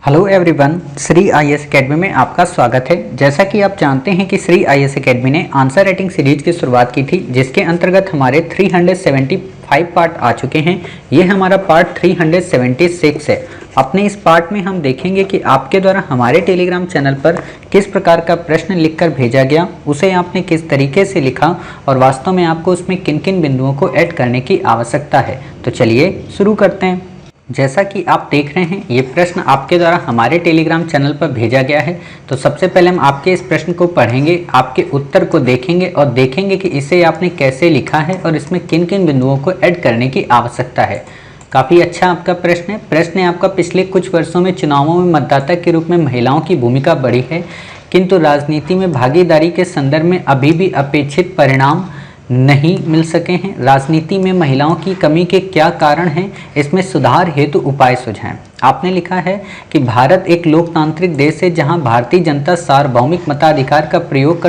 Hello everyone, Shri IAS academy में आपका स्वागत है। जैसा कि आप जानते हैं कि श्री आईएएस एकेडमी ने आंसर राइटिंग सीरीज की शुरुआत की थी, जिसके अंतर्गत हमारे 375 पार्ट आ चुके हैं। ये हमारा पार्ट 376 है। अपने इस पार्ट में हम देखेंगे कि आपके द्वारा हमारे टेलीग्राम चैनल पर किस प्रकार का प्रश्न लिखकर भेजा गया, उसे आपने किस तरीके से लिखा और वास्तव में आपको उसमें किन किन बिंदुओं को ऐड करने की आवश्यकता है। तो चलिए शुरू करते हैं। जैसा कि आप देख रहे हैं, ये प्रश्न आपके द्वारा हमारे टेलीग्राम चैनल पर भेजा गया है। तो सबसे पहले हम आपके इस प्रश्न को पढ़ेंगे, आपके उत्तर को देखेंगे और देखेंगे कि इसे आपने कैसे लिखा है और इसमें किन किन बिंदुओं को ऐड करने की आवश्यकता है। काफ़ी अच्छा आपका प्रश्न है। प्रश्न है आपका, पिछले कुछ वर्षों में चुनावों में मतदाता के रूप में महिलाओं की भूमिका बढ़ी है, किंतु राजनीति में भागीदारी के संदर्भ में अभी भी अपेक्षित परिणाम नहीं मिल सके हैं। राजनीति में महिलाओं की कमी के क्या कारण हैं, इसमें सुधार हेतु उपाय सुझाएं। आपने लिखा है कि भारत एक लोकतांत्रिक देश है, जहां भारतीय जनता सार्वभौमिक मताधिकार का प्रयोग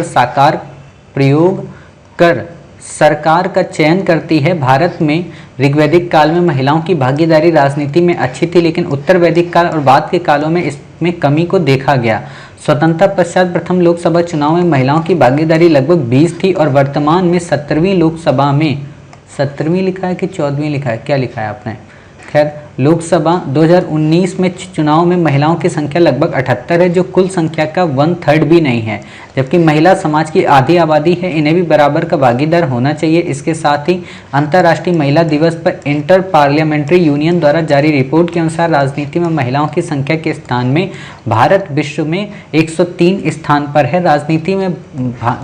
कर सरकार का चयन करती है। भारत में ऋग्वैदिक काल में महिलाओं की भागीदारी राजनीति में अच्छी थी, लेकिन उत्तर वैदिक काल और बाद के कालों में इसमें कमी को देखा गया। स्वतंत्रता पश्चात प्रथम लोकसभा चुनाव में महिलाओं की भागीदारी लगभग 20 थी और वर्तमान में 17वीं लोकसभा में 17वीं लिखा है कि 14वीं लिखा है, क्या लिखा है आपने? खैर, लोकसभा 2019 में चुनाव में महिलाओं की संख्या लगभग 78 है, जो कुल संख्या का 1/3 भी नहीं है। जबकि महिला समाज की आधी आबादी है, इन्हें भी बराबर का भागीदार होना चाहिए। इसके साथ ही अंतर्राष्ट्रीय महिला दिवस पर इंटर पार्लियामेंट्री यूनियन द्वारा जारी रिपोर्ट के अनुसार राजनीति में महिलाओं की संख्या के स्थान में भारत विश्व में 103 स्थान पर है। राजनीति में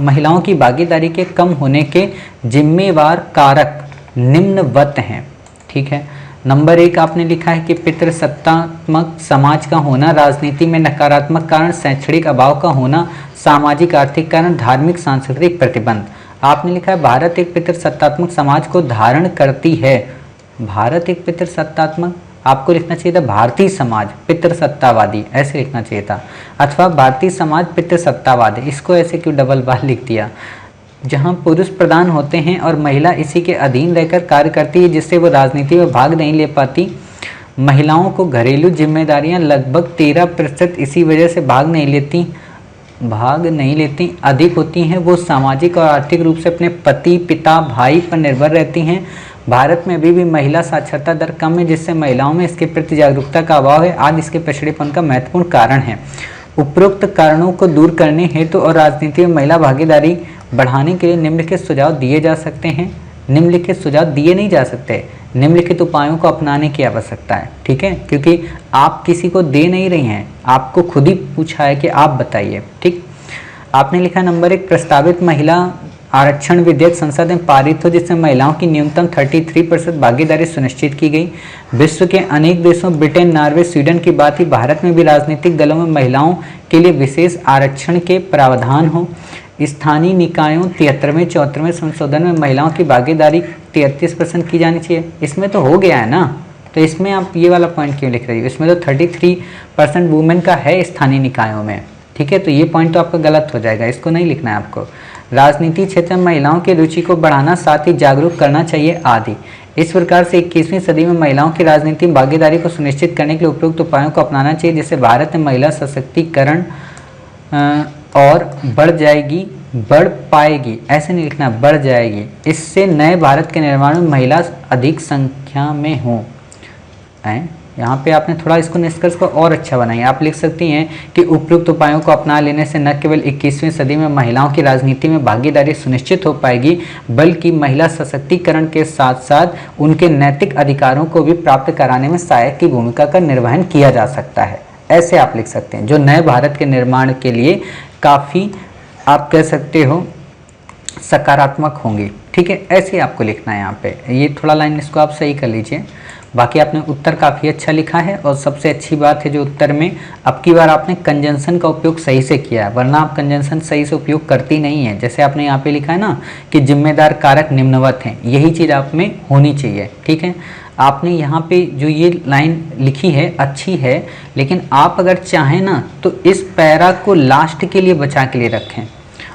महिलाओं की भागीदारी के कम होने के जिम्मेवार कारक निम्नवत हैं। ठीक है, नंबर 1 आपने लिखा है कि पितृसत्तात्मक समाज का होना, राजनीति में नकारात्मक कारण, शैक्षणिक अभाव का होना, सामाजिक आर्थिक कारण, धार्मिक सांस्कृतिक प्रतिबंध। आपने लिखा है भारत एक पितृसत्तात्मक समाज को धारण करती है। भारत एक पितृसत्तात्मक, आपको लिखना चाहिए था भारतीय समाज पितृसत्तावादी, ऐसे लिखना चाहिए था, अथवा भारतीय समाज पितृसत्तावादी। इसको ऐसे क्यों डबल बार लिख दिया? जहां पुरुष प्रधान होते हैं और महिला इसी के अधीन रहकर कार्य करती है, जिससे वो राजनीति में भाग नहीं ले पाती। महिलाओं को घरेलू जिम्मेदारियां लगभग 13% इसी वजह से भाग नहीं लेती अधिक होती हैं। वो सामाजिक और आर्थिक रूप से अपने पति, पिता, भाई पर निर्भर रहती हैं। भारत में अभी भी महिला साक्षरता दर कम है, जिससे महिलाओं में इसके प्रति जागरूकता का अभाव है, आदि इसके पिछड़ेपन का महत्वपूर्ण कारण है। उपरोक्त कारणों को दूर करने हेतु और राजनीति में महिला भागीदारी बढ़ाने के लिए निम्नलिखित सुझाव दिए जा सकते हैं। निम्नलिखित सुझाव दिए नहीं जा सकते, निम्नलिखित उपायों को अपनाने की आवश्यकता है। ठीक है, क्योंकि आप किसी को दे नहीं रही हैं, आपको खुद ही पूछा है कि आप बताइए। ठीक, आपने लिखा नंबर 1, प्रस्तावित महिला आरक्षण विधेयक संसद में पारित हो, जिसमें महिलाओं की न्यूनतम 33% भागीदारी सुनिश्चित की गई। विश्व के अनेक देशों, ब्रिटेन, नॉर्वे, स्वीडन की बात ही भारत में भी राजनीतिक दलों में महिलाओं के लिए विशेष आरक्षण के प्रावधान हो। स्थानीय निकायों 73वें 74वें संशोधन में महिलाओं की भागीदारी 33% की जानी चाहिए। इसमें तो हो गया है ना, तो इसमें आप ये वाला पॉइंट क्यों लिख रही हो? इसमें तो 33% वुमेन का है स्थानीय निकायों में। ठीक है, तो ये पॉइंट तो आपका गलत हो जाएगा, इसको नहीं लिखना है आपको। राजनीति क्षेत्र में महिलाओं की रुचि को बढ़ाना, साथ ही जागरूक करना चाहिए आदि। इस प्रकार से 21वीं सदी में महिलाओं की राजनीतिक भागीदारी को सुनिश्चित करने के लिए उपयुक्त उपायों को अपनाना चाहिए, जिससे भारत में महिला सशक्तिकरण और बढ़ पाएगी, ऐसे नहीं लिखना, बढ़ जाएगी। इससे नए भारत के निर्माण में महिला अधिक संख्या में हो। यहाँ पे आपने थोड़ा इसको निष्कर्ष को और अच्छा बनाइए। आप लिख सकती हैं कि उपयुक्त उपायों को अपना लेने से न केवल 21वीं सदी में महिलाओं की राजनीति में भागीदारी सुनिश्चित हो पाएगी, बल्कि महिला सशक्तिकरण के साथ साथ उनके नैतिक अधिकारों को भी प्राप्त कराने में सहायक की भूमिका का निर्वहन किया जा सकता है। ऐसे आप लिख सकते हैं, जो नए भारत के निर्माण के लिए काफ़ी, आप कह सकते हो, सकारात्मक होंगी। ठीक है, ऐसे आपको लिखना है यहाँ पे। ये थोड़ा लाइन इसको आप सही कर लीजिए। बाकी आपने उत्तर काफ़ी अच्छा लिखा है, और सबसे अच्छी बात है जो उत्तर में अब की बार आपने कंजंक्शन का उपयोग सही से किया है, वरना आप कंजंक्शन सही से उपयोग करती नहीं है। जैसे आपने यहाँ पे लिखा है ना कि जिम्मेदार कारक निम्नवत हैं, यही चीज़ आप में होनी चाहिए। ठीक है, आपने यहाँ पे जो ये लाइन लिखी है अच्छी है, लेकिन आप अगर चाहें ना तो इस पैरा को लास्ट के लिए बचा के लिए रखें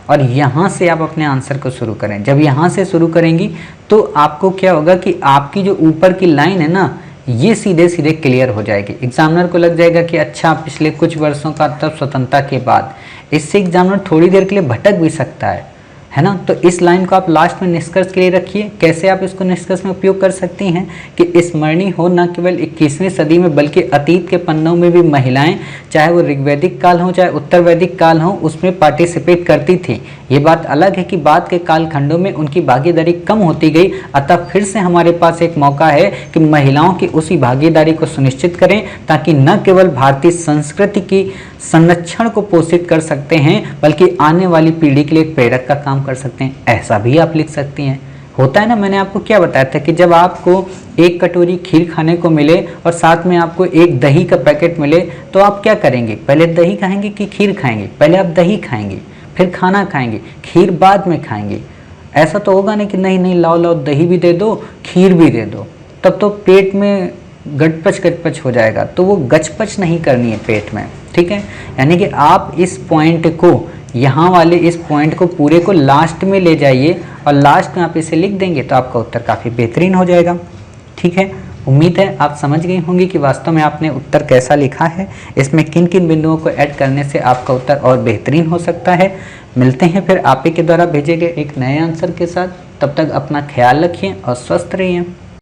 और यहाँ से आप अपने आंसर को शुरू करें। जब यहाँ से शुरू करेंगी तो आपको क्या होगा कि आपकी जो ऊपर की लाइन है ना, ये सीधे सीधे क्लियर हो जाएगी। एग्जामिनर को लग जाएगा कि अच्छा पिछले कुछ वर्षों का तब स्वतंत्रता के बाद, इससे एग्जामिनर थोड़ी देर के लिए भटक भी सकता है ना। तो इस लाइन को आप लास्ट में निष्कर्ष के लिए रखिए। कैसे आप इसको निष्कर्ष में उपयोग कर सकती हैं कि स्मरणीय हो न केवल 21वीं सदी में बल्कि अतीत के पन्नों में भी महिलाएं, चाहे वो ऋग्वैदिक काल हो चाहे उत्तर वैदिक काल हो, उसमें पार्टिसिपेट करती थी। ये बात अलग है कि बाद के कालखंडों में उनकी भागीदारी कम होती गई, अतः फिर से हमारे पास एक मौका है कि महिलाओं की उसी भागीदारी को सुनिश्चित करें, ताकि न केवल भारतीय संस्कृति की संरक्षण को पोषित कर सकते हैं बल्कि आने वाली पीढ़ी के लिए एक प्रेरक का काम कर सकते हैं। ऐसा भी आप लिख सकती हैं। होता है ना, मैंने आपको क्या बताया था कि जब आपको एक कटोरी खीर खाने को मिले और साथ में आपको एक दही का पैकेट मिले तो आप क्या करेंगे? पहले दही खाएंगे कि खीर खाएंगे? पहले आप दही खाएंगे, फिर खाना खाएंगे, खीर बाद में खाएंगे। ऐसा तो होगा नहीं कि नहीं नहीं लाओ लाओ दही भी दे दो खीर भी दे दो, तब तो पेट में गचपच हो जाएगा। तो वो गचपच नहीं करनी है पेट में, ठीक है। यानी कि आप इस पॉइंट को, यहाँ वाले इस पॉइंट को पूरे को लास्ट में ले जाइए और लास्ट में आप इसे लिख देंगे तो आपका उत्तर काफ़ी बेहतरीन हो जाएगा, ठीक है। उम्मीद है आप समझ गई होंगी कि वास्तव में आपने उत्तर कैसा लिखा है, इसमें किन किन बिंदुओं को ऐड करने से आपका उत्तर और बेहतरीन हो सकता है। मिलते हैं फिर आप ही के द्वारा भेजे गए एक नए आंसर के साथ। तब तक अपना ख्याल रखिए और स्वस्थ रहिए।